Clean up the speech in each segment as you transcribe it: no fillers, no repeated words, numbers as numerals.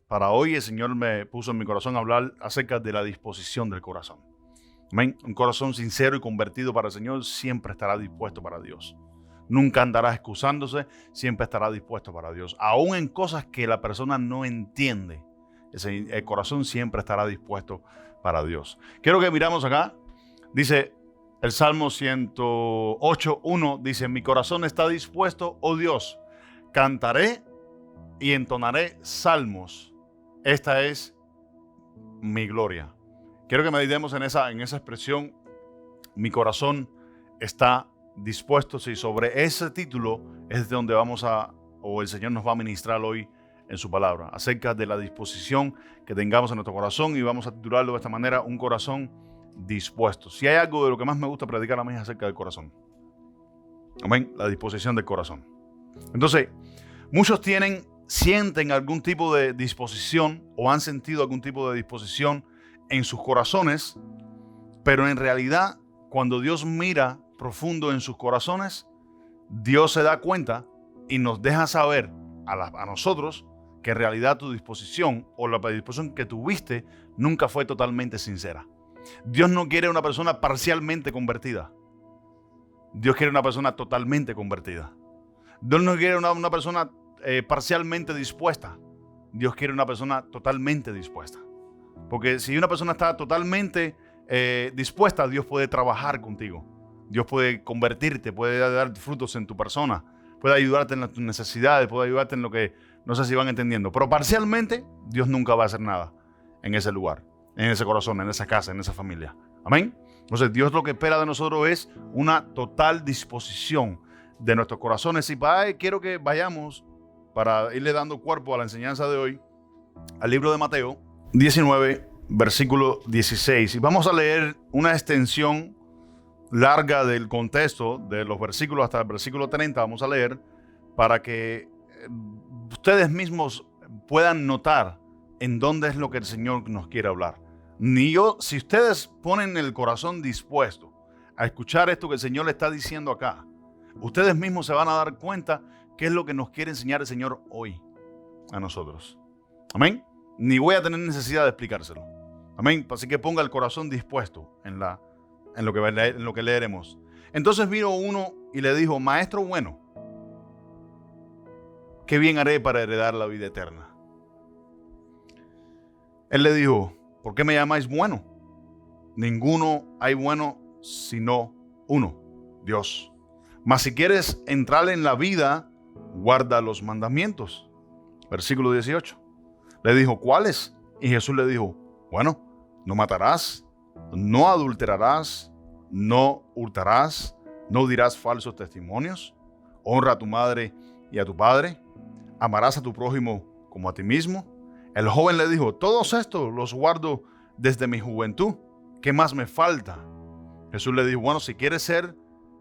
para hoy el Señor me puso en mi corazón a hablar acerca de la disposición del corazón. Amén. Un corazón sincero y convertido para el Señor siempre estará dispuesto para Dios. Nunca andará excusándose, siempre estará dispuesto para Dios. Aún en cosas que la persona no entiende, el corazón siempre estará dispuesto para Dios. Quiero que miramos acá. Dice el Salmo 108:1, dice: mi corazón está dispuesto, oh Dios, cantaré y entonaré salmos. Esta es mi gloria. Quiero que meditemos en esa expresión. Mi corazón está dispuesto. Sí, sobre ese título es de donde el Señor nos va a ministrar hoy en su palabra, acerca de la disposición que tengamos en nuestro corazón, y vamos a titularlo de esta manera: un corazón dispuesto. Si hay algo de lo que más me gusta predicar a mí es acerca del corazón. Amén. La disposición del corazón. Entonces, muchos sienten algún tipo de disposición o han sentido algún tipo de disposición en sus corazones, pero en realidad, cuando Dios mira profundo en sus corazones, Dios se da cuenta y nos deja saber a nosotros que en realidad tu disposición o la disposición que tuviste nunca fue totalmente sincera. Dios no quiere una persona parcialmente convertida. Dios quiere una persona totalmente convertida. Dios no quiere una persona parcialmente dispuesta. Dios quiere una persona totalmente dispuesta. Porque si una persona está totalmente dispuesta, Dios puede trabajar contigo. Dios puede convertirte, puede dar frutos en tu persona, puede ayudarte en tus necesidades, puede ayudarte en lo que no sé si van entendiendo. Pero parcialmente, Dios nunca va a hacer nada en ese lugar, en ese corazón, en esa casa, en esa familia. Amén. Entonces, Dios lo que espera de nosotros es una total disposición de nuestros corazones. Y para ahí quiero que vayamos, para irle dando cuerpo a la enseñanza de hoy, al libro de Mateo 19, versículo 16. Y vamos a leer una extensión larga del contexto de los versículos hasta el versículo 30. Vamos a leer para que ustedes mismos puedan notar en dónde es lo que el Señor nos quiere hablar. Si ustedes ponen el corazón dispuesto a escuchar esto que el Señor le está diciendo acá, ustedes mismos se van a dar cuenta qué es lo que nos quiere enseñar el Señor hoy a nosotros. Amén. Ni voy a tener necesidad de explicárselo. Amén. Así que ponga el corazón dispuesto en lo que leeremos. Entonces vino uno y le dijo: maestro bueno, ¿qué bien haré para heredar la vida eterna? Él le dijo: ¿por qué me llamáis bueno? Ninguno hay bueno sino uno, Dios. Mas si quieres entrar en la vida, guarda los mandamientos. Versículo 18. Le dijo: ¿cuáles? Y Jesús le dijo: bueno, no matarás, no adulterarás, no hurtarás, no dirás falsos testimonios, honra a tu madre y a tu padre, amarás a tu prójimo como a ti mismo. El joven le dijo: todos estos los guardo desde mi juventud, ¿qué más me falta? Jesús le dijo: bueno, si quieres ser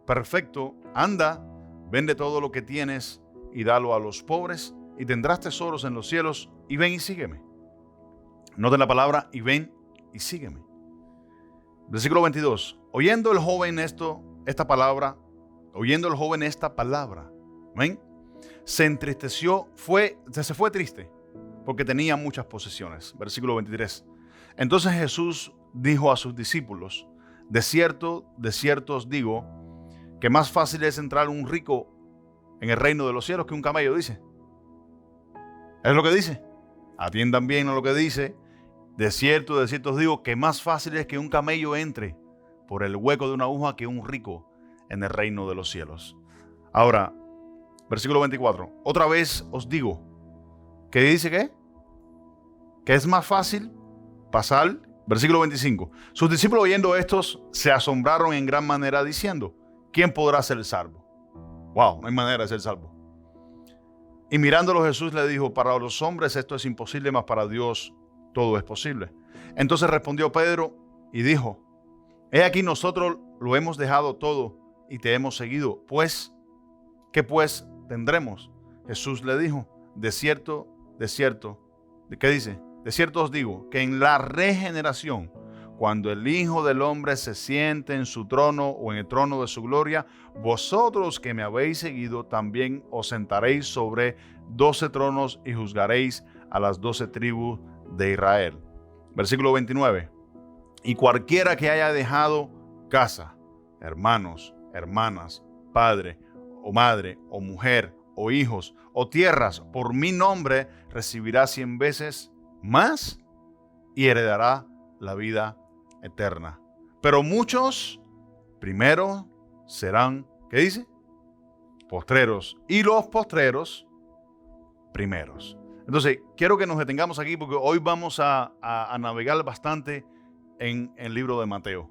perfecto, anda, vende todo lo que tienes y dalo a los pobres, y tendrás tesoros en los cielos, y ven y sígueme. Noten la palabra: y ven y sígueme. Versículo 22. Oyendo el joven esta palabra, ¿ven? Se entristeció, se fue triste, porque tenía muchas posesiones. Versículo 23. Entonces Jesús dijo a sus discípulos: de cierto os digo, que más fácil es entrar un rico en el reino de los cielos que un camello, dice. Es lo que dice. Atiendan bien a lo que dice. De cierto os digo, que más fácil es que un camello entre por el hueco de una aguja que un rico en el reino de los cielos. Ahora, versículo 24. Otra vez os digo, ¿qué dice qué? Que es más fácil pasar. Versículo 25. Sus discípulos, oyendo estos, se asombraron en gran manera, diciendo: ¿quién podrá ser salvo? Wow, no hay manera de ser salvo. Y mirándolo, Jesús le dijo: para los hombres esto es imposible, mas para Dios todo es posible. Entonces respondió Pedro y dijo: he aquí, nosotros lo hemos dejado todo y te hemos seguido. Pues, ¿qué pues tendremos? Jesús le dijo: de cierto, ¿qué dice? De cierto os digo, que en la regeneración, cuando el Hijo del Hombre se siente en su trono o en el trono de su gloria, vosotros que me habéis seguido también os sentaréis sobre 12 tronos y juzgaréis a las 12 tribus de Israel. Versículo 29. Y cualquiera que haya dejado casa, hermanos, hermanas, padre o madre o mujer o hijos o tierras por mi nombre, recibirá 100 veces más y heredará la vida eterna. Pero muchos primero serán, ¿qué dice? Postreros, y los postreros primeros. Entonces, quiero que nos detengamos aquí porque hoy vamos a navegar bastante en el libro de Mateo.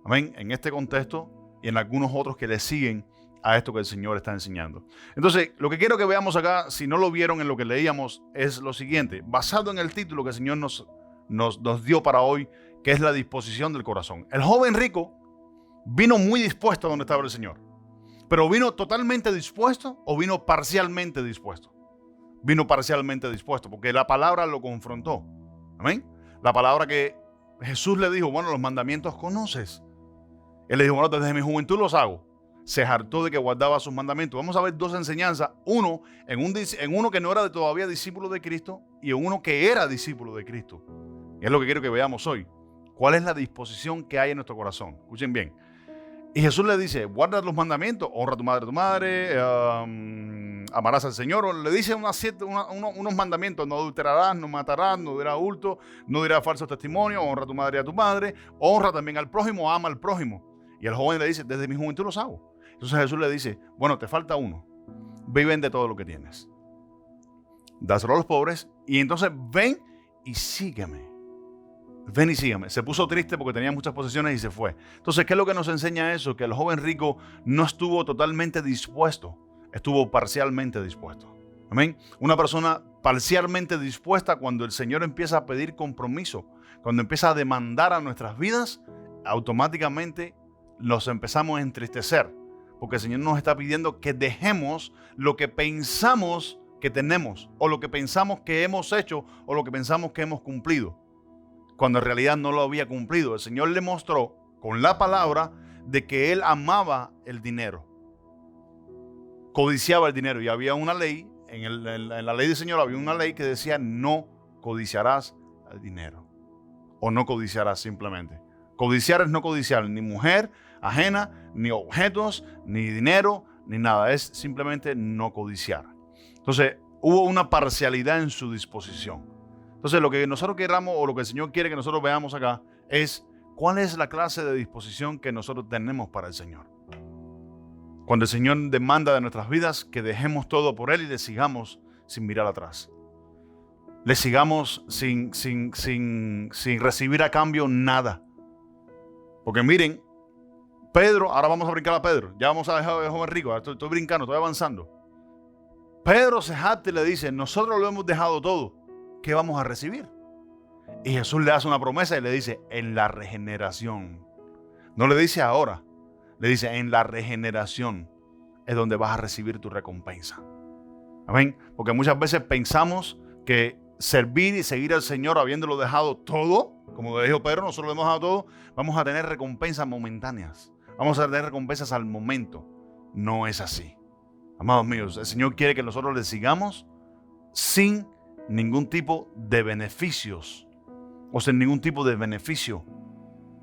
Amén. En este contexto y en algunos otros que le siguen a esto que el Señor está enseñando. Entonces, lo que quiero que veamos acá, si no lo vieron en lo que leíamos, es lo siguiente. Basado en el título que el Señor nos dio para hoy, que es la disposición del corazón. El joven rico vino muy dispuesto a donde estaba el Señor. Pero ¿vino totalmente dispuesto o vino parcialmente dispuesto? Vino parcialmente dispuesto porque la palabra lo confrontó. Amén. La palabra que Jesús le dijo, bueno, los mandamientos conoces. Él le dijo, bueno, desde mi juventud los hago. Se hartó de que guardaba sus mandamientos. Vamos a ver dos enseñanzas. Uno, en uno que no era todavía discípulo de Cristo y en uno que era discípulo de Cristo. Y es lo que quiero que veamos hoy. ¿Cuál es la disposición que hay en nuestro corazón? Escuchen bien. Y Jesús le dice, guarda los mandamientos, honra a tu madre, amarás al Señor. O le dice unos mandamientos, no adulterarás, no matarás, no dirás hurto, no dirás falso testimonio, honra a tu madre y a tu padre, honra también al prójimo, ama al prójimo. Y el joven le dice, desde mi juventud los hago. Entonces Jesús le dice, bueno, te falta uno, ve y vende todo lo que tienes. Dáselo a los pobres y entonces ven y sígueme. Ven y sígame. Se puso triste porque tenía muchas posesiones y se fue. Entonces, ¿qué es lo que nos enseña eso? Que el joven rico no estuvo totalmente dispuesto, estuvo parcialmente dispuesto. Amén. Una persona parcialmente dispuesta, cuando el Señor empieza a pedir compromiso, cuando empieza a demandar a nuestras vidas, automáticamente nos empezamos a entristecer, porque el Señor nos está pidiendo que dejemos lo que pensamos que tenemos, o lo que pensamos que hemos hecho, o lo que pensamos que hemos cumplido, cuando en realidad no lo había cumplido. El Señor le mostró con la palabra de que Él amaba el dinero, codiciaba el dinero, y había una ley, en la ley del Señor había una ley que decía no codiciarás el dinero, o no codiciarás simplemente. Codiciar es no codiciar ni mujer ajena, ni objetos, ni dinero, ni nada, es simplemente no codiciar. Entonces hubo una parcialidad en su disposición. Entonces, lo que nosotros queramos, o lo que el Señor quiere que nosotros veamos acá, es cuál es la clase de disposición que nosotros tenemos para el Señor. Cuando el Señor demanda de nuestras vidas que dejemos todo por Él y le sigamos sin mirar atrás. Le sigamos sin recibir a cambio nada. Porque miren, Pedro, ahora vamos a brincar a Pedro. Ya vamos a dejar al joven rico, estoy brincando, estoy avanzando. Pedro se jacta y le dice, nosotros lo hemos dejado todo. ¿Qué vamos a recibir? Y Jesús le hace una promesa y le dice, en la regeneración. No le dice ahora, le dice, en la regeneración es donde vas a recibir tu recompensa. Amén. Porque muchas veces pensamos que servir y seguir al Señor habiéndolo dejado todo, como le dijo Pedro, nosotros lo hemos dejado todo, vamos a tener recompensas momentáneas. Vamos a tener recompensas al momento. No es así. Amados míos, el Señor quiere que nosotros le sigamos sin ningún tipo de beneficios, o sin ningún tipo de beneficio.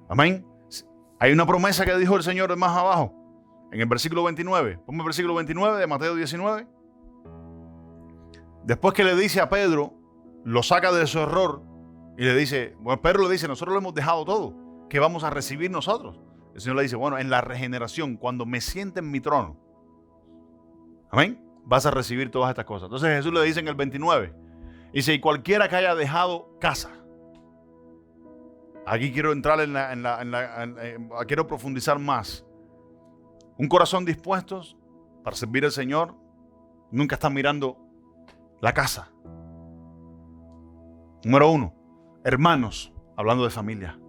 Amén. Hay una promesa que dijo el Señor más abajo, en el versículo 29. Ponme el versículo 29 de Mateo 19. Después que le dice a Pedro, lo saca de su error y le dice, bueno, Pedro le dice, nosotros lo hemos dejado todo, ¿qué vamos a recibir nosotros? El Señor le dice, bueno, en la regeneración, cuando me siente en mi trono, amén, vas a recibir todas estas cosas. Entonces Jesús le dice en el 29, dice, y cualquiera que haya dejado casa. Aquí quiero entrar quiero profundizar más. Un corazón dispuesto para servir al Señor nunca está mirando la casa. Número 1, hermanos, hablando de familia.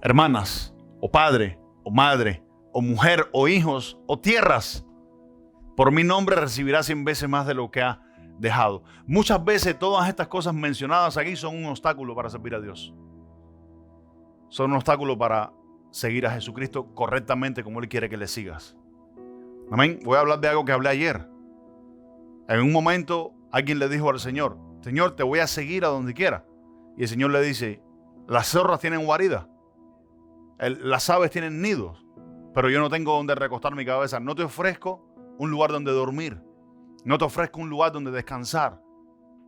Hermanas, o padre, o madre, o mujer, o hijos, o tierras. Por mi nombre recibirá 100 veces más de lo que ha dejado. Muchas veces todas estas cosas mencionadas aquí son un obstáculo para servir a Dios. Son un obstáculo para seguir a Jesucristo correctamente como Él quiere que le sigas. Amén. Voy a hablar de algo que hablé ayer. En un momento alguien le dijo al Señor, Señor, te voy a seguir a donde quiera. Y el Señor le dice, las zorras tienen guarida, las aves tienen nidos, pero yo no tengo donde recostar mi cabeza. No te ofrezco un lugar donde dormir. No te ofrezco un lugar donde descansar.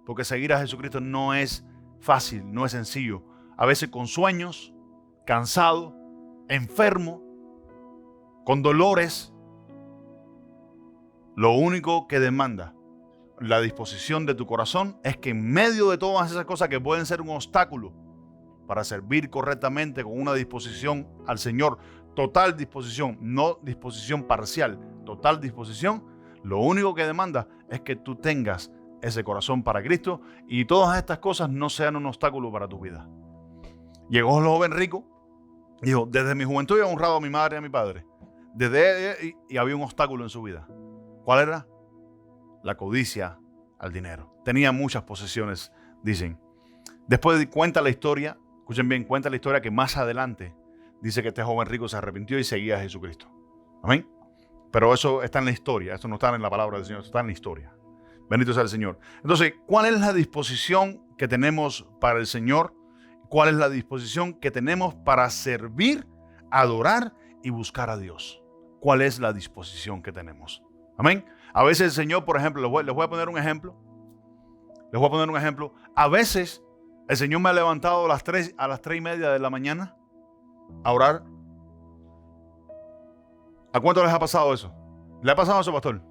Porque seguir a Jesucristo no es fácil, no es sencillo. A veces con sueños, cansado, enfermo, con dolores. Lo único que demanda la disposición de tu corazón es que en medio de todas esas cosas que pueden ser un obstáculo para servir correctamente con una disposición al Señor, total disposición, no disposición parcial, total disposición, lo único que demanda es que tú tengas ese corazón para Cristo y todas estas cosas no sean un obstáculo para tu vida. Llegó el joven rico, dijo, desde mi juventud he honrado a mi madre y a mi padre. Y había un obstáculo en su vida. ¿Cuál era? La codicia al dinero. Tenía muchas posesiones, dicen. Después cuenta la historia, escuchen bien, cuenta la historia que más adelante dice que este joven rico se arrepintió y seguía a Jesucristo. Amén. Pero eso está en la historia, esto no está en la palabra del Señor, esto está en la historia. Bendito sea el Señor. Entonces, ¿cuál es la disposición que tenemos para el Señor? ¿Cuál es la disposición que tenemos para servir, adorar y buscar a Dios? ¿Cuál es la disposición que tenemos? Amén. A veces el Señor, por ejemplo, les voy a poner un ejemplo. Les voy a poner un ejemplo. A veces el Señor me ha levantado a las 3:30 de la mañana a orar. ¿A cuánto les ha pasado eso? ¿Le ha pasado eso, pastor?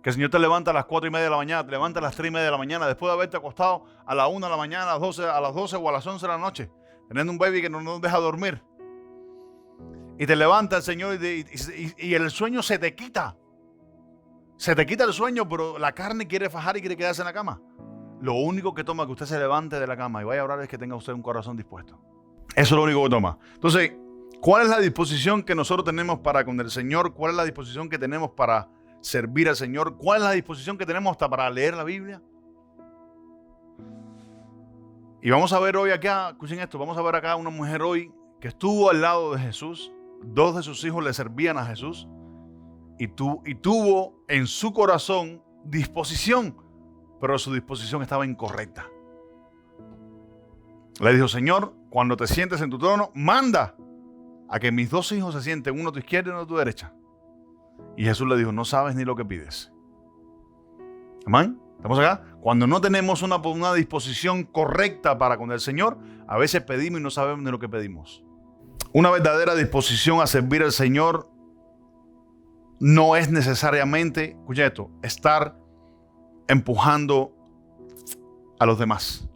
Que el Señor te levanta a las 4:30 de la mañana, te levanta a las 3:30 de la mañana, después de haberte acostado a la 1 de la mañana, a las 12 o a las 11 de la noche, teniendo un baby que no nos deja dormir. Y te levanta el Señor y el sueño se te quita. Se te quita el sueño, pero la carne quiere fajar y quiere quedarse en la cama. Lo único que toma que usted se levante de la cama y vaya a orar es que tenga usted un corazón dispuesto. Eso es lo único que toma. Entonces, ¿cuál es la disposición que nosotros tenemos para con el Señor? ¿Cuál es la disposición que tenemos para servir al Señor? ¿Cuál es la disposición que tenemos hasta para leer la Biblia? Y vamos a ver hoy acá, escuchen esto, vamos a ver acá una mujer hoy que estuvo al lado de Jesús. 2 de sus hijos le servían a Jesús y tuvo en su corazón disposición, pero su disposición estaba incorrecta. Le dijo, Señor, cuando te sientes en tu trono, manda a que mis 2 hijos se sienten, uno a tu izquierda y uno a tu derecha. Y Jesús le dijo, no sabes ni lo que pides. ¿Amén? ¿Estamos acá? Cuando no tenemos una disposición correcta para con el Señor, a veces pedimos y no sabemos ni lo que pedimos. Una verdadera disposición a servir al Señor no es necesariamente, escucha esto, estar empujando a los demás.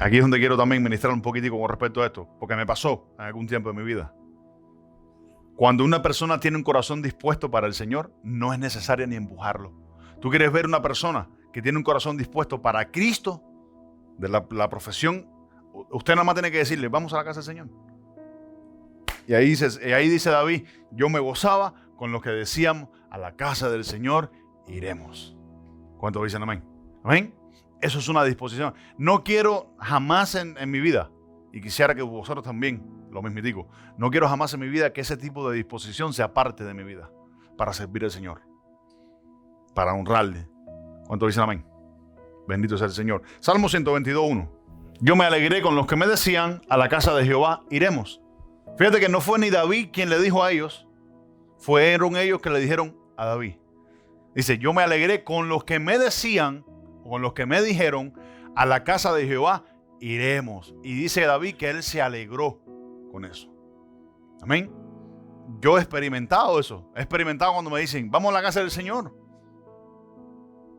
Aquí es donde quiero también ministrar un poquitico con respecto a esto, porque me pasó en algún tiempo de mi vida. Cuando una persona tiene un corazón dispuesto para el Señor, no es necesario ni empujarlo. Tú quieres ver una persona que tiene un corazón dispuesto para Cristo, de la profesión, usted nada más tiene que decirle, vamos a la casa del Señor. Y ahí dice David, yo me gozaba con los que decíamos, a la casa del Señor iremos. ¿Cuántos dicen amén? Amén. Eso es una disposición. No quiero jamás en mi vida, y quisiera que vosotros también, lo mismitico, no quiero jamás en mi vida que ese tipo de disposición sea parte de mi vida para servir al Señor, para honrarle. ¿Cuántos dicen amén? Bendito sea el Señor. Salmo 122:1. Yo me alegré con los que me decían, a la casa de Jehová iremos. Fíjate que no fue ni David quien le dijo a ellos, fueron ellos que le dijeron a David. Dice, yo me alegré con los que me decían, con los que me dijeron, a la casa de Jehová iremos. Y dice David que él se alegró con eso. Amén. Yo he experimentado eso. He experimentado cuando me dicen, vamos a la casa del Señor.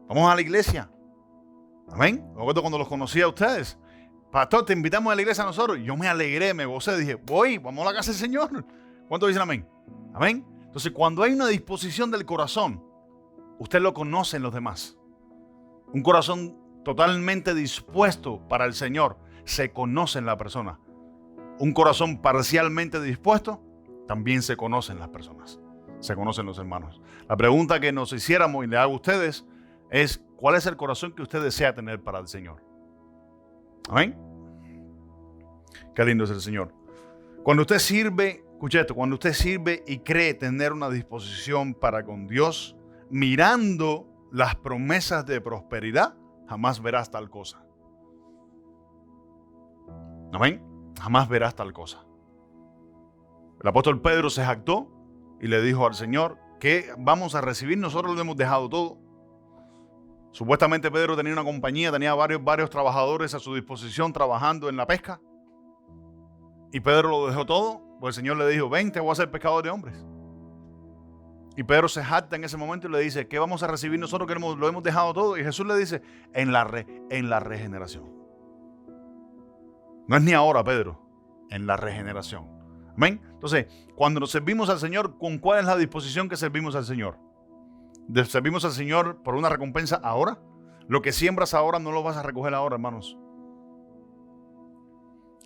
Vamos a la iglesia. Amén. Me acuerdo cuando los conocí a ustedes. Pastor, te invitamos a la iglesia a nosotros. Yo me alegré, me gocé. Dije, voy, vamos a la casa del Señor. ¿Cuántos dicen amén? Amén. Entonces, cuando hay una disposición del corazón, usted lo conoce en los demás. Un corazón totalmente dispuesto para el Señor se conoce en la persona. Un corazón parcialmente dispuesto también se conoce en las personas. Se conocen los hermanos. La pregunta que nos hiciéramos y le hago a ustedes es, ¿cuál es el corazón que usted desea tener para el Señor? Amén. Qué lindo es el Señor. Cuando usted sirve, escuche esto, cuando usted sirve y cree tener una disposición para con Dios, mirando las promesas de prosperidad, jamás verás tal cosa. Amén. Jamás verás tal cosa. El apóstol Pedro se jactó y le dijo al Señor: ¿qué vamos a recibir? Nosotros lo hemos dejado todo. Supuestamente Pedro tenía una compañía, tenía varios trabajadores a su disposición trabajando en la pesca. Y Pedro lo dejó todo, pues el Señor le dijo: ven, te voy a hacer pescador de hombres. Y Pedro se jacta en ese momento y le dice: ¿qué vamos a recibir nosotros que lo hemos dejado todo? Y Jesús le dice: en la regeneración. No es ni ahora, Pedro, en la regeneración. Amén. Entonces, cuando nos servimos al Señor, ¿con cuál es la disposición que servimos al Señor? ¿Servimos al Señor por una recompensa ahora? Lo que siembras ahora no lo vas a recoger ahora, hermanos.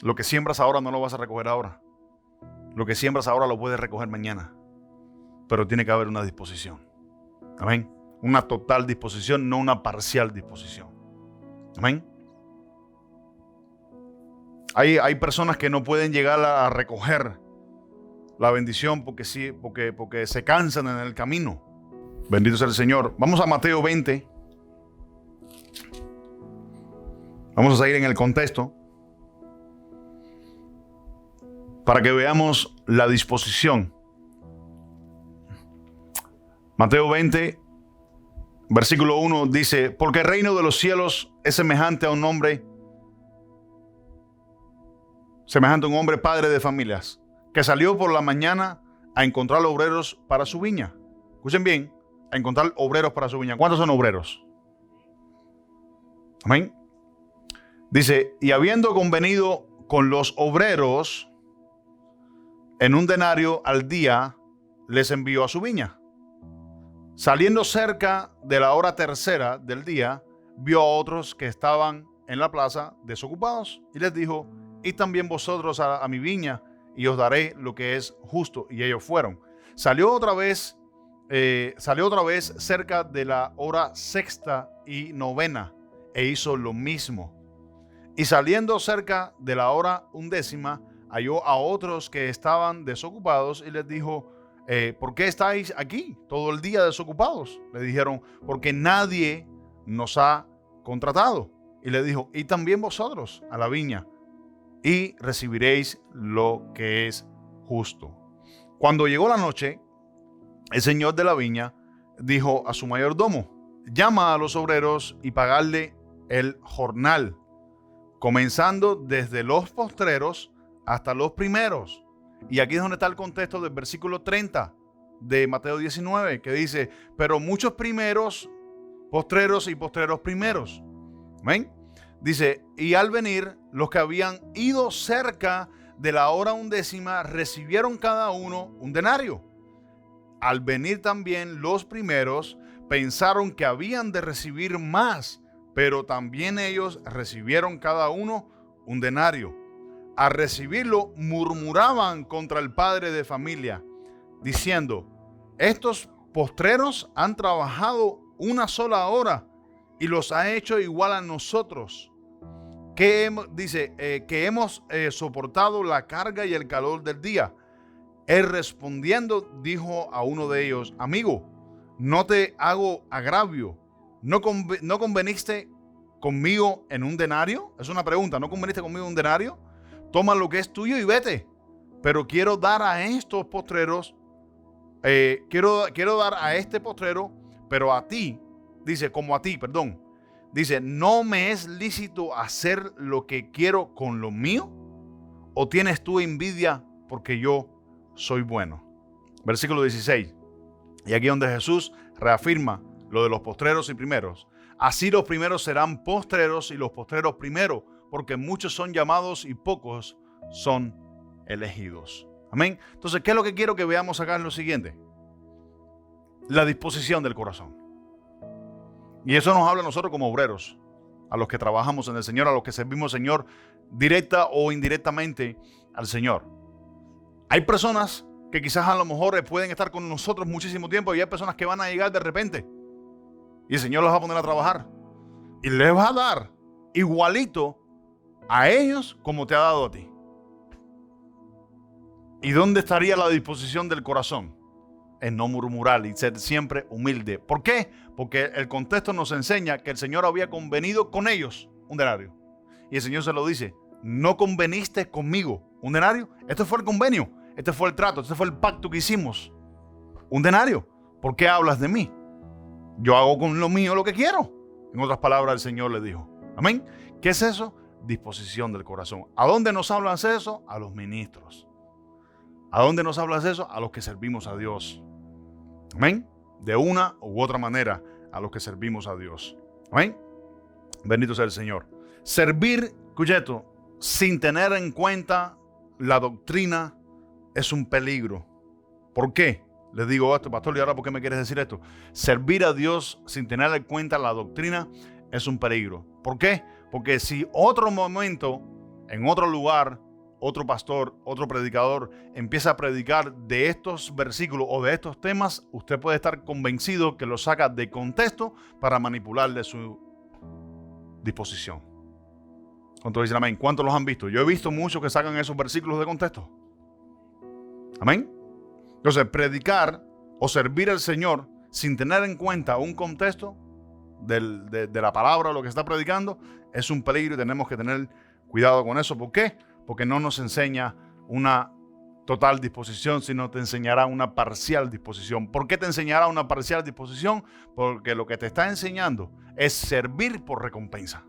Lo que siembras ahora no lo vas a recoger ahora. Lo que siembras ahora lo puedes recoger mañana. Pero tiene que haber una disposición. Amén. Una total disposición, no una parcial disposición. Amén. Hay personas que no pueden llegar a recoger la bendición porque se cansan en el camino. Bendito sea el Señor. Vamos a Mateo 20. Vamos a seguir en el contexto para que veamos la disposición. Mateo 20, versículo 1 dice: porque el reino de los cielos es semejante a un hombre padre de familias, que salió por la mañana a encontrar obreros para su viña. Escuchen bien, a encontrar obreros para su viña. ¿Cuántos son obreros? Amén. Dice: y habiendo convenido con los obreros en un denario al día, les envió a su viña. Saliendo cerca de la hora tercera del día, vio a otros que estaban en la plaza desocupados y les dijo: id también vosotros a mi viña y os daré lo que es justo. Y ellos fueron. Salió otra vez cerca de la hora sexta y novena e hizo lo mismo. Y saliendo cerca de la hora undécima, halló a otros que estaban desocupados y les dijo: ¿por qué estáis aquí todo el día desocupados? Le dijeron: porque nadie nos ha contratado. Y le dijo: y también vosotros a la viña, y recibiréis lo que es justo. Cuando llegó la noche, el señor de la viña dijo a su mayordomo: llama a los obreros y pagadle el jornal, comenzando desde los postreros hasta los primeros. Y aquí es donde está el contexto del versículo 30 de Mateo 19, que dice: pero muchos primeros, postreros y postreros primeros. ¿Ven? Dice: y al venir, los que habían ido cerca de la hora undécima recibieron cada uno un denario. Al venir también los primeros, pensaron que habían de recibir más, pero también ellos recibieron cada uno un denario. Al recibirlo, murmuraban contra el padre de familia, diciendo: estos postreros han trabajado una sola hora y los ha hecho igual a nosotros, que hemos soportado la carga y el calor del día. Él respondiendo dijo a uno de ellos: amigo, no te hago agravio, ¿no conveniste conmigo en un denario? Es una pregunta. ¿No conveniste conmigo en un denario? Toma lo que es tuyo y vete. Pero quiero dar a estos postreros, quiero dar a este postrero, pero a ti, dice, como a ti, perdón. Dice: ¿no me es lícito hacer lo que quiero con lo mío? ¿O tienes tú envidia porque yo soy bueno? Versículo 16. Y aquí donde Jesús reafirma lo de los postreros y primeros. Así los primeros serán postreros y los postreros primeros, porque muchos son llamados y pocos son elegidos. Amén. Entonces, ¿qué es lo que quiero que veamos acá en lo siguiente? La disposición del corazón. Y eso nos habla a nosotros como obreros, a los que trabajamos en el Señor, a los que servimos al Señor directa o indirectamente al Señor. Hay personas que quizás a lo mejor pueden estar con nosotros muchísimo tiempo y hay personas que van a llegar de repente y el Señor los va a poner a trabajar y les va a dar igualito a ellos como te ha dado a ti. ¿Y dónde estaría la disposición del corazón? en no murmurar y ser siempre humilde. ¿Por qué? Porque el contexto nos enseña que el Señor había convenido con ellos un denario. Y el Señor se lo dice, no conveniste conmigo un denario. Este fue el convenio, este fue el trato, este fue el pacto que hicimos. Un denario. ¿Por qué hablas de mí? Yo hago con lo mío lo que quiero. En otras palabras, el Señor le dijo. Amén. ¿Qué es eso? Disposición del corazón. ¿A dónde nos hablan eso? A los ministros. ¿A dónde nos hablas eso? A los que servimos a Dios. Amén. De una u otra manera, a los que servimos a Dios. Amén. Bendito sea el Señor. Servir, escucheto, sin tener en cuenta la doctrina es un peligro. ¿Por qué? Les digo esto, pastor, ¿y ahora por qué me quieres decir esto? Servir a Dios sin tener en cuenta la doctrina es un peligro. ¿Por qué? Porque si otro momento, en otro lugar, otro pastor, otro predicador empieza a predicar de estos versículos o de estos temas, usted puede estar convencido que lo saca de contexto para manipularle su disposición. ¿Cuántos dicen amén? ¿Cuántos los han visto? Yo he visto muchos que sacan esos versículos de contexto. Amén. Entonces, predicar o servir al Señor sin tener en cuenta un contexto de la palabra o lo que está predicando es un peligro y tenemos que tener cuidado con eso. ¿Por qué? Porque no nos enseña una total disposición, sino te enseñará una parcial disposición. ¿Por qué te enseñará una parcial disposición? Porque lo que te está enseñando es servir por recompensa.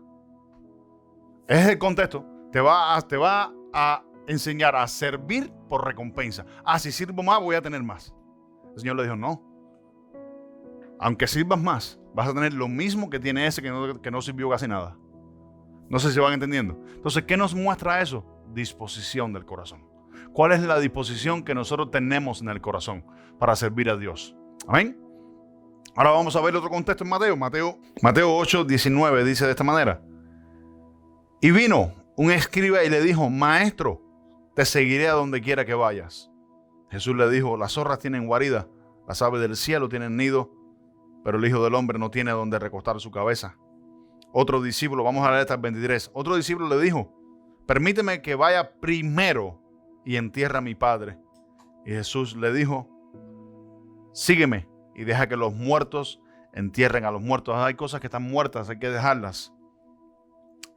Es el contexto. Te va a enseñar a servir por recompensa. Si sirvo más, voy a tener más. El Señor le dijo, no. Aunque sirvas más, vas a tener lo mismo que tiene ese que no sirvió casi nada. No sé si van entendiendo. Entonces, ¿qué nos muestra eso? Disposición del corazón. ¿Cuál es la disposición que nosotros tenemos en el corazón para servir a Dios? Amén. Ahora vamos a ver otro contexto en Mateo. Mateo 8, 19 dice de esta manera. Y vino un escriba y le dijo, Maestro, te seguiré a donde quiera que vayas. Jesús le dijo, las zorras tienen guarida, las aves del cielo tienen nido, pero el Hijo del Hombre no tiene donde recostar su cabeza. Otro discípulo, vamos a leer hasta el 23. Otro discípulo le dijo, permíteme que vaya primero y entierre a mi Padre. Y Jesús le dijo, sígueme y deja que los muertos entierren a los muertos. Hay cosas que están muertas, hay que dejarlas.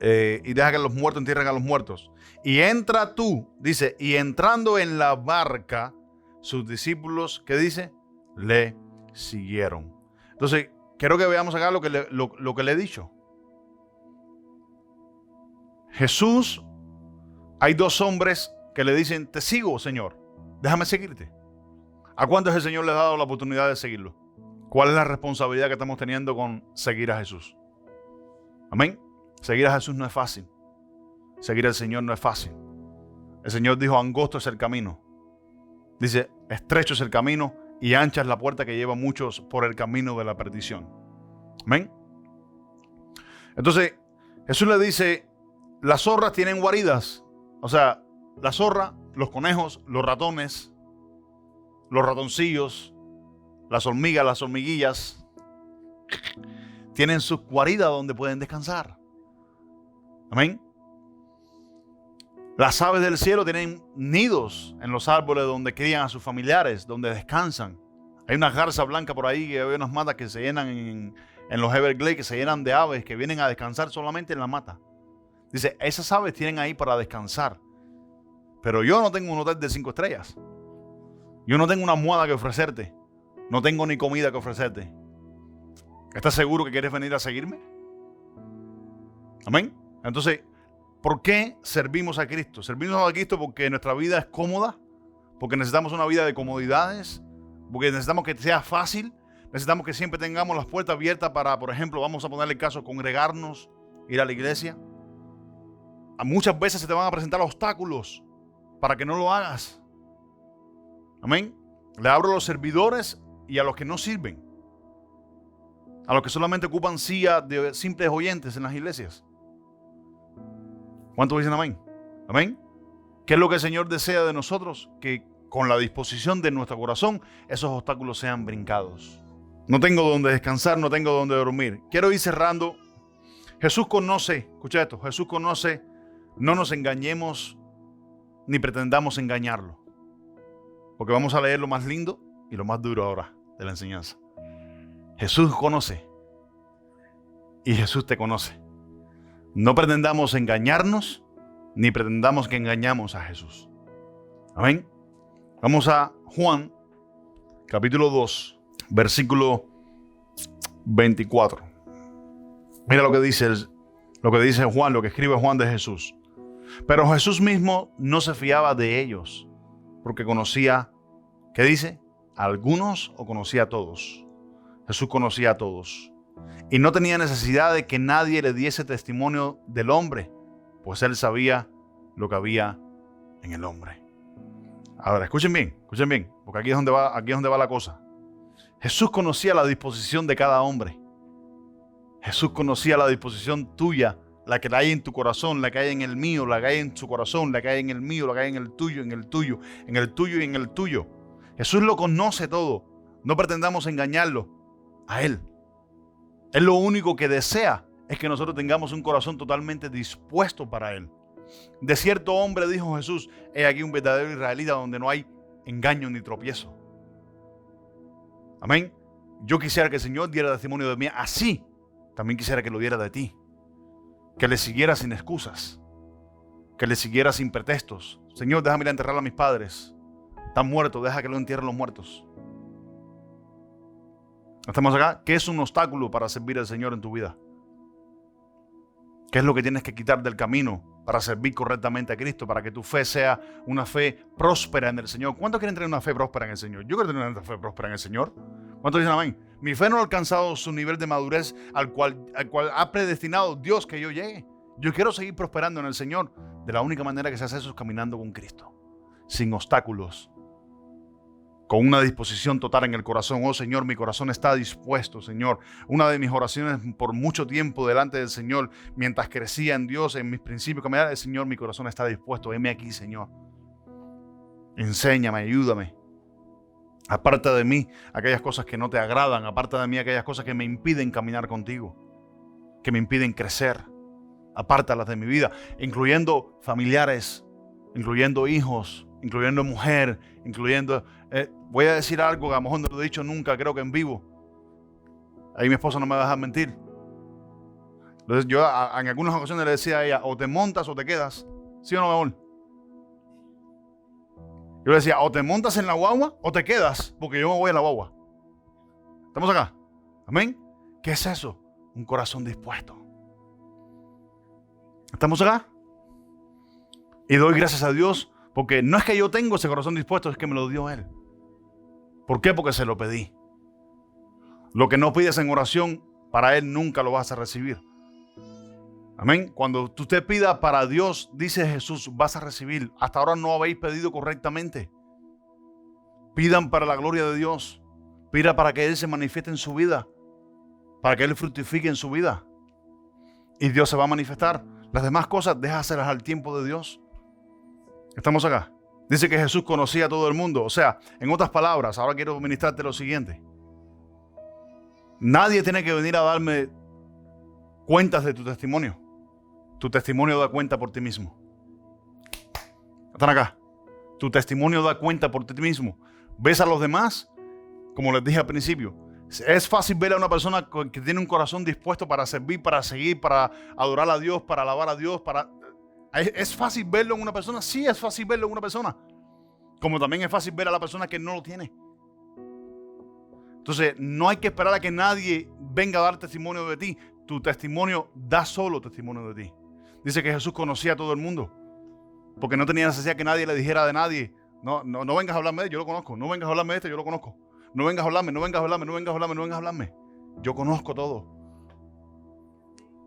Y deja que los muertos entierren a los muertos. Y entra tú, dice, y entrando en la barca, sus discípulos, ¿qué dice? Le siguieron. Entonces, quiero que veamos acá lo que le he dicho. Jesús, hay dos hombres que le dicen, te sigo, Señor, déjame seguirte. ¿A cuántos el Señor les ha dado la oportunidad de seguirlo? ¿Cuál es la responsabilidad que estamos teniendo con seguir a Jesús? Amén. Seguir a Jesús no es fácil. Seguir al Señor no es fácil. El Señor dijo, angosto es el camino. Dice, estrecho es el camino y ancha es la puerta que lleva a muchos por el camino de la perdición. Amén. Entonces, Jesús le dice, las zorras tienen guaridas. O sea, la zorra, los conejos, los ratones, los ratoncillos, las hormigas, las hormiguillas, tienen sus guaridas donde pueden descansar. Amén. Las aves del cielo tienen nidos en los árboles donde crían a sus familiares, donde descansan. Hay unas garzas blancas por ahí, hay unas matas que se llenan en los Everglades, que se llenan de aves que vienen a descansar solamente en la mata. Dice, esas aves tienen ahí para descansar. Pero yo no tengo un hotel de 5 estrellas. Yo no tengo una almohada que ofrecerte. No tengo ni comida que ofrecerte. ¿Estás seguro que quieres venir a seguirme? Amén. Entonces, ¿por qué servimos a Cristo? Servimos a Cristo porque nuestra vida es cómoda, porque necesitamos una vida de comodidades, porque necesitamos que sea fácil, necesitamos que siempre tengamos las puertas abiertas para, por ejemplo, vamos a ponerle el caso, congregarnos, ir a la iglesia. Muchas veces se te van a presentar obstáculos para que no lo hagas. Amén. Le abro a los servidores y a los que no sirven, a los que solamente ocupan silla de simples oyentes en las iglesias. ¿Cuántos dicen amén? Amén. ¿Qué es lo que el Señor desea de nosotros? Que con la disposición de nuestro corazón esos obstáculos sean brincados. No tengo donde descansar, no tengo donde dormir. Quiero ir cerrando. Jesús conoce, escucha esto, Jesús conoce, no nos engañemos ni pretendamos engañarlo. Porque vamos a leer lo más lindo y lo más duro ahora de la enseñanza. Jesús conoce y Jesús te conoce. No pretendamos engañarnos ni pretendamos que engañamos a Jesús. Amén. Vamos a Juan, capítulo 2, versículo 24. Mira lo que dice Juan, lo que escribe Juan de Jesús. Pero Jesús mismo no se fiaba de ellos, porque conocía, ¿qué dice? ¿A algunos o conocía a todos? Jesús conocía a todos. Y no tenía necesidad de que nadie le diese testimonio del hombre, pues él sabía lo que había en el hombre. Ahora, escuchen bien, porque aquí es donde va la cosa. Jesús conocía la disposición de cada hombre. Jesús conocía la disposición tuya, la que hay en tu corazón, la que hay en el mío, la que hay en su corazón, la que hay en el mío, la que hay en el tuyo, en el tuyo, en el tuyo y en el tuyo. Jesús lo conoce todo. No pretendamos engañarlo a Él. Él lo único que desea es que nosotros tengamos un corazón totalmente dispuesto para Él. De cierto hombre, dijo Jesús, he aquí un verdadero israelita donde no hay engaño ni tropiezo. Amén. Yo quisiera que el Señor diera testimonio de mí, así también quisiera que lo diera de ti. Que le siguiera sin excusas, que le siguiera sin pretextos. Señor, déjame ir a enterrar a mis padres. Están muertos, deja que lo entierren los muertos. Estamos acá. ¿Qué es un obstáculo para servir al Señor en tu vida? ¿Qué es lo que tienes que quitar del camino para servir correctamente a Cristo, para que tu fe sea una fe próspera en el Señor? ¿Cuántos quieren tener una fe próspera en el Señor? Yo quiero tener una fe próspera en el Señor. ¿Cuántos dicen amén? Mi fe no ha alcanzado su nivel de madurez al cual ha predestinado Dios que yo llegue. Yo quiero seguir prosperando en el Señor. De la única manera que se hace eso es caminando con Cristo, sin obstáculos, con una disposición total en el corazón. Oh Señor, mi corazón está dispuesto, Señor. Una de mis oraciones por mucho tiempo delante del Señor, mientras crecía en Dios, en mis principios, caminar, Señor, mi corazón está dispuesto. Heme aquí, Señor. Enséñame, ayúdame. Aparta de mí aquellas cosas que no te agradan. Aparta de mí aquellas cosas que me impiden caminar contigo, que me impiden crecer. Apártalas de mi vida, incluyendo familiares, incluyendo hijos, incluyendo mujer, incluyendo... voy a decir algo que a lo mejor no lo he dicho nunca, creo que en vivo. Ahí mi esposa no me va a dejar mentir. Entonces yo en algunas ocasiones le decía a ella, o te montas o te quedas. ¿Sí o no, mi amor? Yo le decía, o te montas en la guagua o te quedas, porque yo me voy en la guagua. ¿Estamos acá? ¿Amén? ¿Qué es eso? Un corazón dispuesto. ¿Estamos acá? Y doy gracias a Dios, porque no es que yo tengo ese corazón dispuesto, es que me lo dio Él. ¿Por qué? Porque se lo pedí. Lo que no pides en oración, para Él nunca lo vas a recibir. Amén. Cuando usted pida para Dios, dice Jesús, vas a recibir. Hasta ahora no habéis pedido correctamente. Pidan para la gloria de Dios. Pida para que Él se manifieste en su vida. Para que Él fructifique en su vida. Y Dios se va a manifestar. Las demás cosas, déjaselas al tiempo de Dios. ¿Estamos acá? Dice que Jesús conocía a todo el mundo. O sea, en otras palabras, ahora quiero ministrarte lo siguiente. Nadie tiene que venir a darme cuentas de tu testimonio. Tu testimonio da cuenta por ti mismo. ¿Están acá? Tu testimonio da cuenta por ti mismo. ¿Ves a los demás? Como les dije al principio, es fácil ver a una persona que tiene un corazón dispuesto para servir, para seguir, para adorar a Dios, para alabar a Dios, ¿Es fácil verlo en una persona? Sí, es fácil verlo en una persona. Como también es fácil ver a la persona que no lo tiene. Entonces, no hay que esperar a que nadie venga a dar testimonio de ti. Tu testimonio da solo testimonio de ti. Dice que Jesús conocía a todo el mundo. Porque no tenía necesidad que nadie le dijera de nadie. No vengas a hablarme de él, yo lo conozco. No vengas a hablarme de este, yo lo conozco. No vengas a hablarme, no vengas a hablarme, no vengas a hablarme, no vengas a hablarme. Yo conozco todo.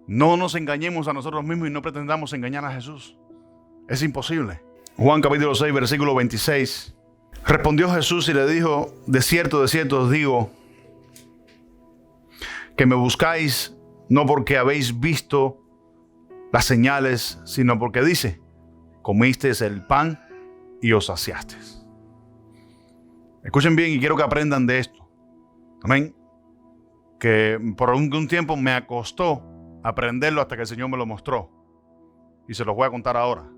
No nos engañemos a nosotros mismos y no pretendamos engañar a Jesús. Es imposible. Juan capítulo 6, versículo 26. Respondió Jesús y le dijo, de cierto os digo, que me buscáis no porque habéis visto las señales, sino porque dice, comisteis el pan y os saciasteis. Escuchen bien y quiero que aprendan de esto. Amén. Que por un tiempo me costó aprenderlo hasta que el Señor me lo mostró. Y se los voy a contar ahora.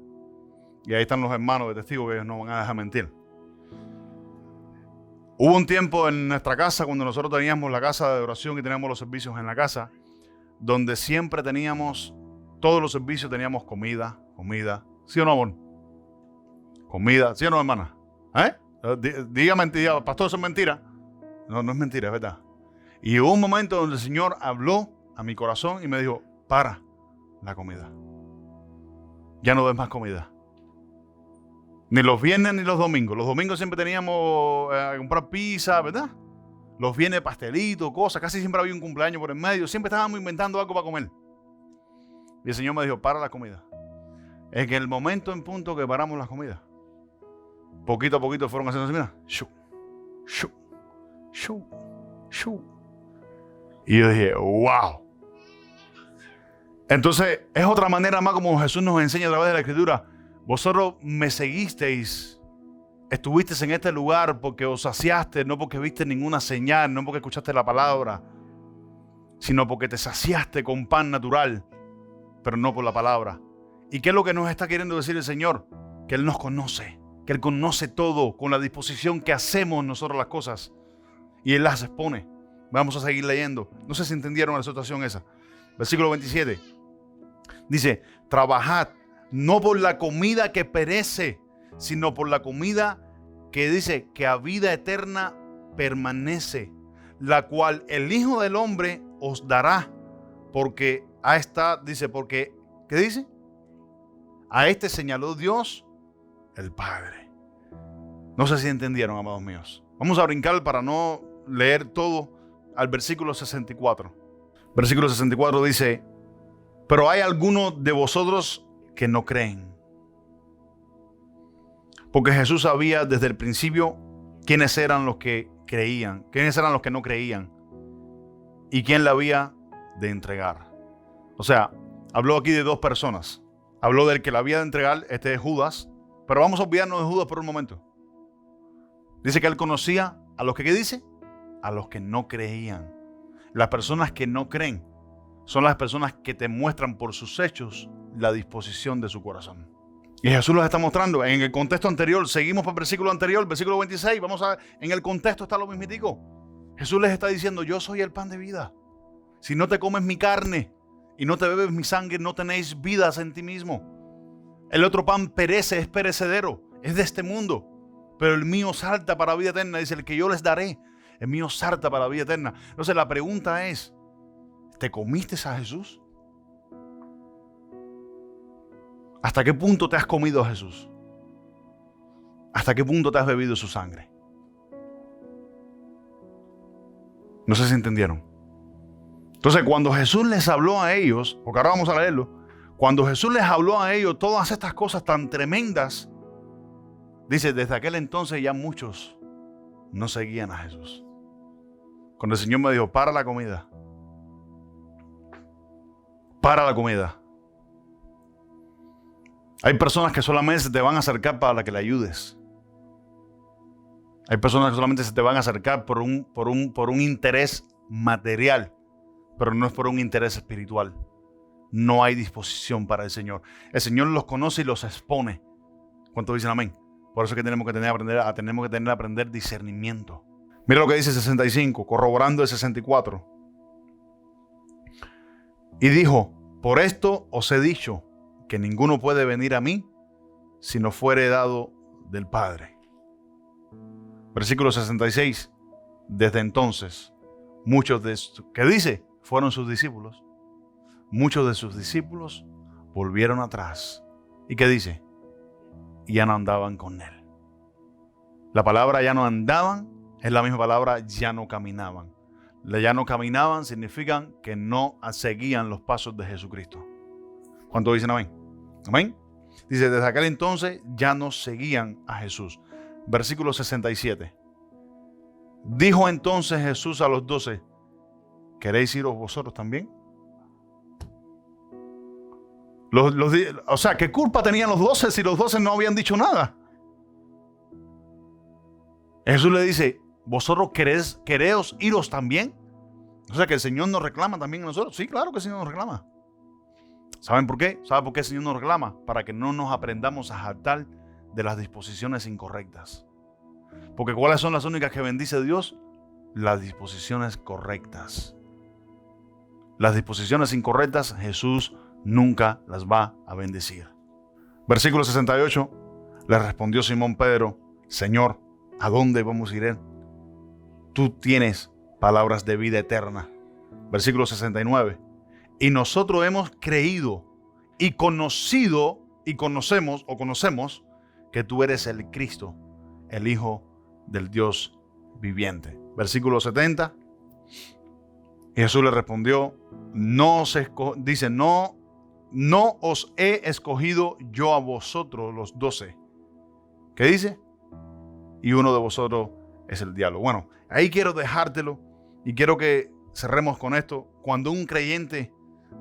Y ahí están los hermanos de testigos que ellos no van a dejar mentir. Hubo un tiempo en nuestra casa, cuando nosotros teníamos la casa de oración y teníamos los servicios en la casa, donde siempre teníamos, todos los servicios teníamos comida. ¿Sí o no, amor? Comida, ¿sí o no, hermana? Diga mentira, pastor, eso es mentira. No, no es mentira, es verdad. Y hubo un momento donde el Señor habló a mi corazón y me dijo, para la comida. Ya no des más comida. Ni los viernes ni los domingos. Los domingos siempre teníamos que comprar pizza, ¿verdad? Los viernes pastelito, cosas. Casi siempre había un cumpleaños por el medio. Siempre estábamos inventando algo para comer. Y el Señor me dijo, para la comida. En el momento en punto que paramos la comida, poquito a poquito fueron haciendo así, mira. Shu, shu, shu, shu. Y yo dije, wow. Entonces, es otra manera más como Jesús nos enseña a través de la Escritura. Vosotros me seguisteis, estuvisteis en este lugar porque os saciaste, no porque viste ninguna señal, no porque escuchaste la palabra, sino porque te saciaste con pan natural, pero no por la palabra. ¿Y qué es lo que nos está queriendo decir el Señor? Que Él nos conoce, que Él conoce todo con la disposición que hacemos nosotros las cosas. Y Él las expone. Vamos a seguir leyendo. No sé si entendieron la situación esa. Versículo 27. Dice, trabajad no por la comida que perece, sino por la comida que dice que a vida eterna permanece, la cual el Hijo del Hombre os dará, porque a esta, dice, porque, ¿qué dice? A este señaló Dios el Padre. No sé si entendieron, amados míos. Vamos a brincar para no leer todo al versículo 64. Versículo 64 dice, pero hay algunos de vosotros que no creen. Porque Jesús sabía desde el principio quiénes eran los que creían, quiénes eran los que no creían y quién la había de entregar. O sea, habló aquí de dos personas. Habló del que la había de entregar, este es Judas, pero vamos a olvidarnos de Judas por un momento. Dice que él conocía a los que, ¿qué dice? A los que no creían. Las personas que no creen son las personas que te muestran por sus hechos la disposición de su corazón. Y Jesús los está mostrando. En el contexto anterior, seguimos para el versículo anterior, versículo 26. Vamos a ver, en el contexto está lo mismitico. Jesús les está diciendo, yo soy el pan de vida. Si no te comes mi carne y no te bebes mi sangre, no tenéis vidas en ti mismo. El otro pan perece, es perecedero, es de este mundo. Pero el mío salta para vida eterna. Dice, el que yo les daré, el mío salta para vida eterna. Entonces la pregunta es, ¿te comiste a Jesús? ¿Hasta qué punto te has comido a Jesús? ¿Hasta qué punto te has bebido su sangre? No sé si entendieron. Entonces, cuando Jesús les habló a ellos, porque ahora vamos a leerlo, cuando Jesús les habló a ellos todas estas cosas tan tremendas, dice, desde aquel entonces ya muchos no seguían a Jesús. Cuando el Señor me dijo, para la comida. Para la comida. Hay personas que solamente se te van a acercar para que le ayudes. Hay personas que solamente se te van a acercar por un interés material, pero no es por un interés espiritual. No hay disposición para el Señor. El Señor los conoce y los expone. ¿Cuántos dicen amén? Por eso es que tenemos que aprender discernimiento. Mira lo que dice 65, corroborando el 64. Y dijo, por esto os he dicho que ninguno puede venir a mí si no fuere dado del Padre. Versículo 66. Desde entonces, muchos de estos, ¿qué dice? Fueron sus discípulos. Muchos de sus discípulos volvieron atrás. ¿Y qué dice? Y ya no andaban con él. La palabra ya no andaban es la misma palabra ya no caminaban. Ya no caminaban significan que no seguían los pasos de Jesucristo. ¿Cuántos dicen amén? Amén. Dice, desde aquel entonces ya no seguían a Jesús. Versículo 67. Dijo entonces Jesús a los 12, ¿queréis iros vosotros también? O sea, ¿qué culpa tenían los 12 si los 12 no habían dicho nada? Jesús le dice, ¿vosotros queréis iros también? O sea, que el Señor nos reclama también a nosotros. Sí, claro que el Señor nos reclama. ¿Saben por qué? ¿Saben por qué el Señor nos reclama? Para que no nos aprendamos a jactar de las disposiciones incorrectas. Porque ¿cuáles son las únicas que bendice Dios? Las disposiciones correctas. Las disposiciones incorrectas, Jesús nunca las va a bendecir. Versículo 68. Le respondió Simón Pedro: Señor, ¿a dónde vamos a ir? Tú tienes palabras de vida eterna. Versículo 69. Y nosotros hemos creído y conocemos que tú eres el Cristo, el Hijo del Dios viviente. Versículo 70. Y Jesús le respondió: no os he escogido yo a vosotros los 12. ¿Qué dice? Y uno de vosotros es el diablo. Bueno, ahí quiero dejártelo y quiero que cerremos con esto. Cuando un creyente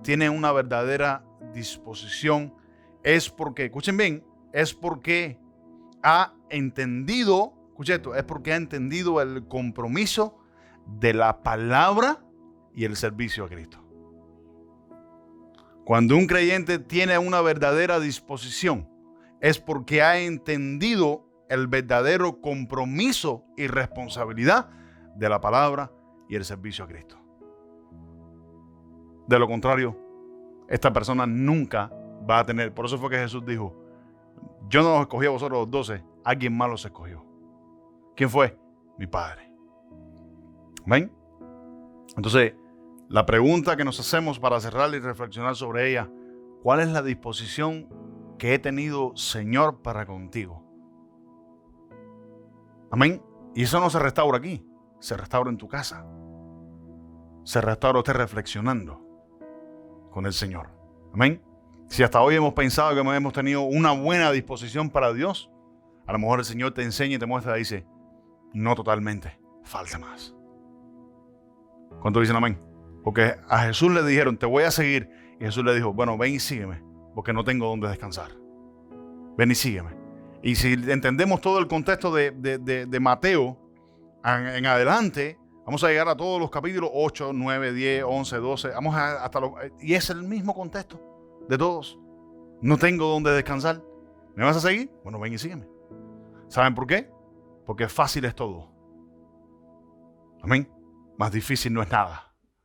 tiene una verdadera disposición, es porque, escuchen bien, es porque ha entendido, escuchen esto, es porque ha entendido el compromiso de la palabra y el servicio a Cristo. Cuando un creyente tiene una verdadera disposición, es porque ha entendido el verdadero compromiso y responsabilidad de la palabra y el servicio a Cristo. De lo contrario, esta persona nunca va a tener. Por eso fue que Jesús dijo: yo no los escogí a vosotros los 12, alguien más los escogió. ¿Quién fue? Mi Padre. ¿Ven? Entonces, la pregunta que nos hacemos para cerrar y reflexionar sobre ella: ¿cuál es la disposición que he tenido, Señor, para contigo? Amén. Y eso no se restaura aquí, se restaura en tu casa. Se restaura usted reflexionando con el Señor. Amén. Si hasta hoy hemos pensado que hemos tenido una buena disposición para Dios, a lo mejor el Señor te enseña y te muestra y dice: no totalmente, falta más. ¿Cuántos dicen amén? Porque a Jesús le dijeron: te voy a seguir. Y Jesús le dijo: bueno, ven y sígueme, porque no tengo dónde descansar. Ven y sígueme. Y si entendemos todo el contexto de Mateo en adelante, vamos a llegar a todos los capítulos 8, 9, 10, 11, 12. Vamos hasta y es el mismo contexto de todos. No tengo dónde descansar. ¿Me vas a seguir? Bueno, ven y sígueme. ¿Saben por qué? Porque fácil es todo. Amén. Más difícil no es nada.